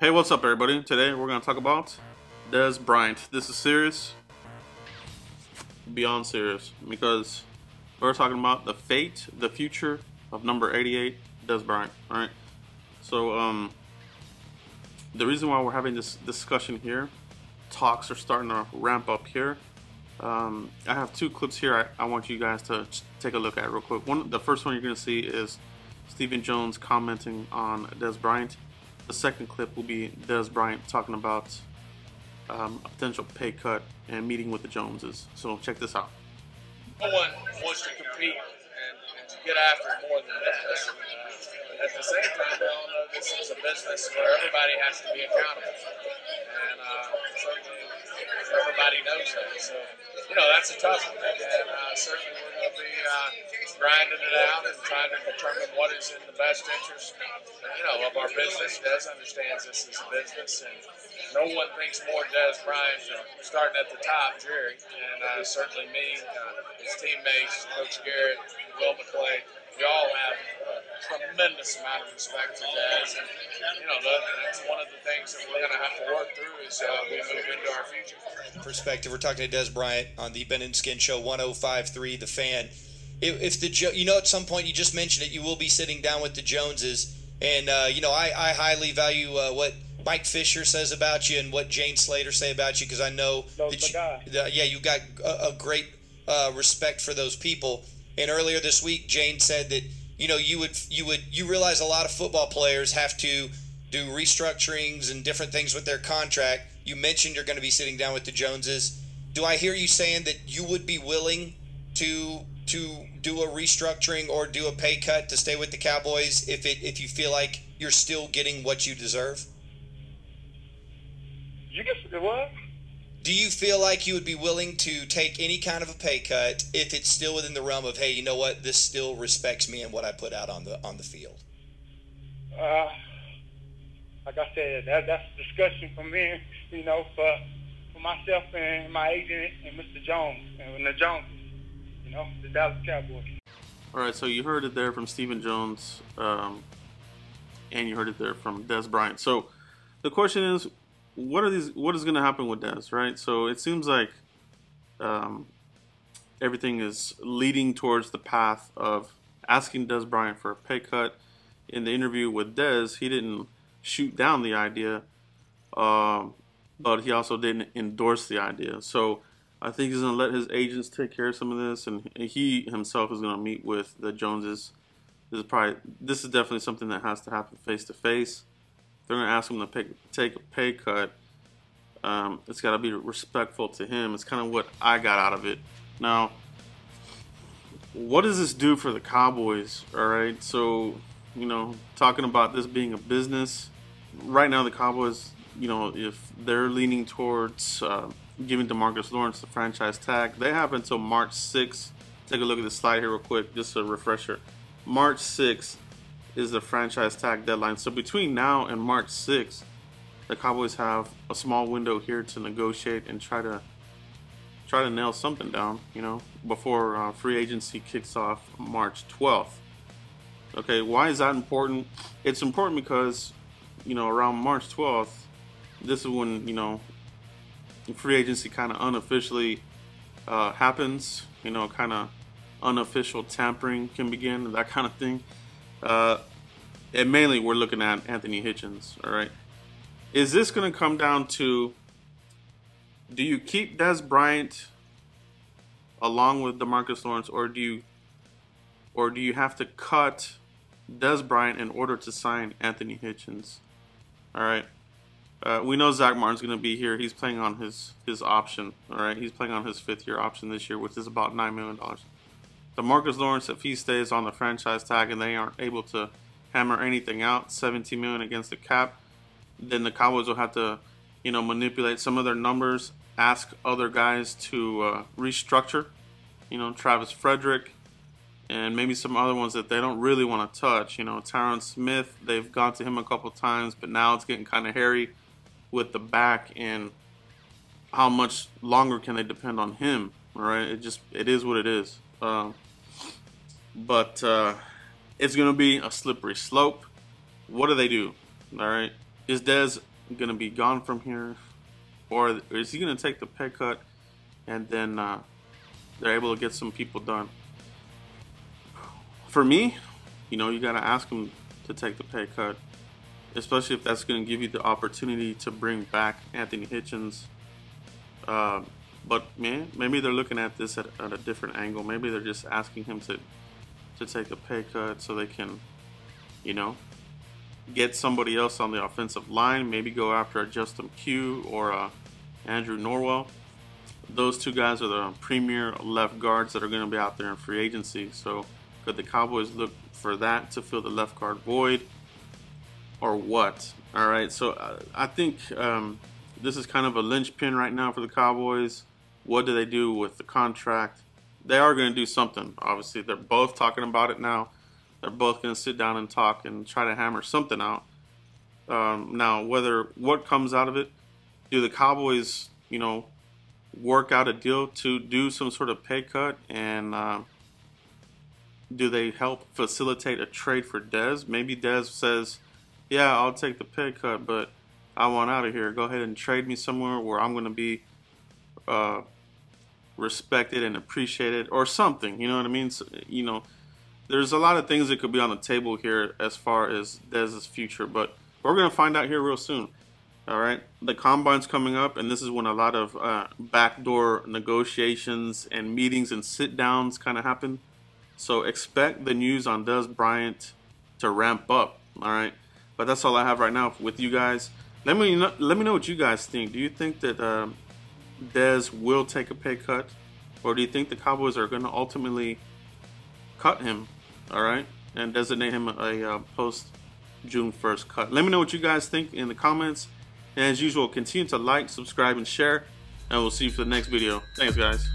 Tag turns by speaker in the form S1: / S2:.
S1: Hey, what's up, everybody? Today we're going to talk about Dez Bryant. This is serious, beyond serious, because we're talking about the fate, the future of number 88, Dez Bryant. All right. So, the reason why we're having this discussion here, talks are starting to ramp up here. I have two clips here I want you guys to take a look at real quick. The first one you're going to see is Stephen Jones commenting on Dez Bryant. The second clip will be Dez Bryant talking about a potential pay cut and meeting with the Joneses. So check this out.
S2: No one wants to compete and to get after more than this. At the same time, we all know this is a business where everybody has to be accountable. And certainly everybody knows that. So, that's a tough one. And certainly we're going to be grinding it out and trying to determine what is in the best interest, of our business. Dez understands this is a business, and no one thinks more Dez Bryant than starting at the top, Jerry, and certainly me, his teammates, Coach Garrett, Will McClay. We all have a tremendous amount of respect for Dez, and that's one of the things that we're going to have to work through as we move into our future.
S3: Perspective, we're talking to Dez Bryant on the Ben and Skin Show 105.3 The Fan. If at some point you just mentioned it, you will be sitting down with the Joneses, and I highly value what Mike Fisher says about you and what Jane Slater say about you, because I know that you got a great respect for those people. And earlier this week, Jane said that you realize a lot of football players have to do restructurings and different things with their contract. You mentioned you're going to be sitting down with the Joneses. Do I hear you saying that you would be willing to do a restructuring or do a pay cut to stay with the Cowboys if you feel like you're still getting what you deserve?
S4: You get what?
S3: Do you feel like you would be willing to take any kind of a pay cut if it's still within the realm of, hey, you know what, this still respects me and what I put out on the field?
S4: Like I said, that's a discussion for me, for myself and my agent and Mr. Jones and the Joneses, the Dallas Cowboys.
S1: All right, so you heard it there from Stephen Jones, and you heard it there from Dez Bryant. So the question is, what is going to happen with Dez, right? So it seems like everything is leading towards the path of asking Dez Bryant for a pay cut. In the interview with Dez, he didn't shoot down the idea, but he also didn't endorse the idea. So I think he's going to let his agents take care of some of this, and he himself is going to meet with the Joneses. This is definitely something that has to happen face to face. They're going to ask him to take a pay cut. It's got to be respectful to him. It's kind of what I got out of it. Now, what does this do for the Cowboys? All right, so talking about this being a business, right now the Cowboys, if they're leaning towards giving DeMarcus Lawrence the franchise tag, they have until March 6th. Take a look at the slide here real quick, just a refresher. March 6th is the franchise tag deadline. So between now and March 6th, the Cowboys have a small window here to negotiate and try to nail something down, before free agency kicks off March 12th. Okay, why is that important? It's important because, around March 12th, this is when, free agency kind of unofficially happens, kind of unofficial tampering can begin, that kind of thing. And mainly we're looking at Anthony Hitchens, all right? Is this going to come down to, do you keep Dez Bryant along with DeMarcus Lawrence, or do you have to cut Dez Bryant in order to sign Anthony Hitchens? All right. We know Zach Martin's going to be here. He's playing on his option, all right? He's playing on his fifth-year option this year, which is about $9 million. DeMarcus Lawrence, if he stays on the franchise tag and they aren't able to hammer anything out, $17 million against the cap, then the Cowboys will have to, manipulate some of their numbers, ask other guys to restructure, Travis Frederick, and maybe some other ones that they don't really want to touch. Tyron Smith, they've gone to him a couple times, but now it's getting kind of hairy with the back, and how much longer can they depend on him, all right? It is what it is. But it's going to be a slippery slope. What do they do? All right. Is Dez going to be gone from here, or is he going to take the pay cut and then they're able to get some people done? For me, you know, you got to ask him to take the pay cut, especially if that's going to give you the opportunity to bring back Anthony Hitchens. But man, maybe they're looking at this at a different angle. Maybe they're just asking him to take a pay cut so they can, you know, get somebody else on the offensive line. Maybe go after a Justin Pugh or Andrew Norwell. Those two guys are the premier left guards that are going to be out there in free agency. So could the Cowboys look for that to fill the left guard void, or what? All right, so I think this is kind of a linchpin right now for the Cowboys. What do they do with the contract? They are going to do something. Obviously, they're both talking about it now. They're both going to sit down and talk and try to hammer something out. Now, what comes out of it, do the Cowboys, you know, work out a deal to do some sort of pay cut, and do they help facilitate a trade for Dez? Maybe Dez says, yeah, I'll take the pay cut, but I want out of here. Go ahead and trade me somewhere where I'm going to be respected and appreciated, or something. You know what I mean? So, you know, there's a lot of things that could be on the table here as far as Dez's future, but we're going to find out here real soon. All right, the Combine's coming up, and this is when a lot of backdoor negotiations and meetings and sit-downs kind of happen. So expect the news on Dez Bryant to ramp up. All right, but that's all I have right now with you guys. Let me know what you guys think. Do you think that Dez will take a pay cut, or do you think the Cowboys are going to ultimately cut him? All right, and designate him a post June 1st cut. Let me know what you guys think in the comments. And as usual, continue to like, subscribe, and share. And we'll see you for the next video. Thanks, guys.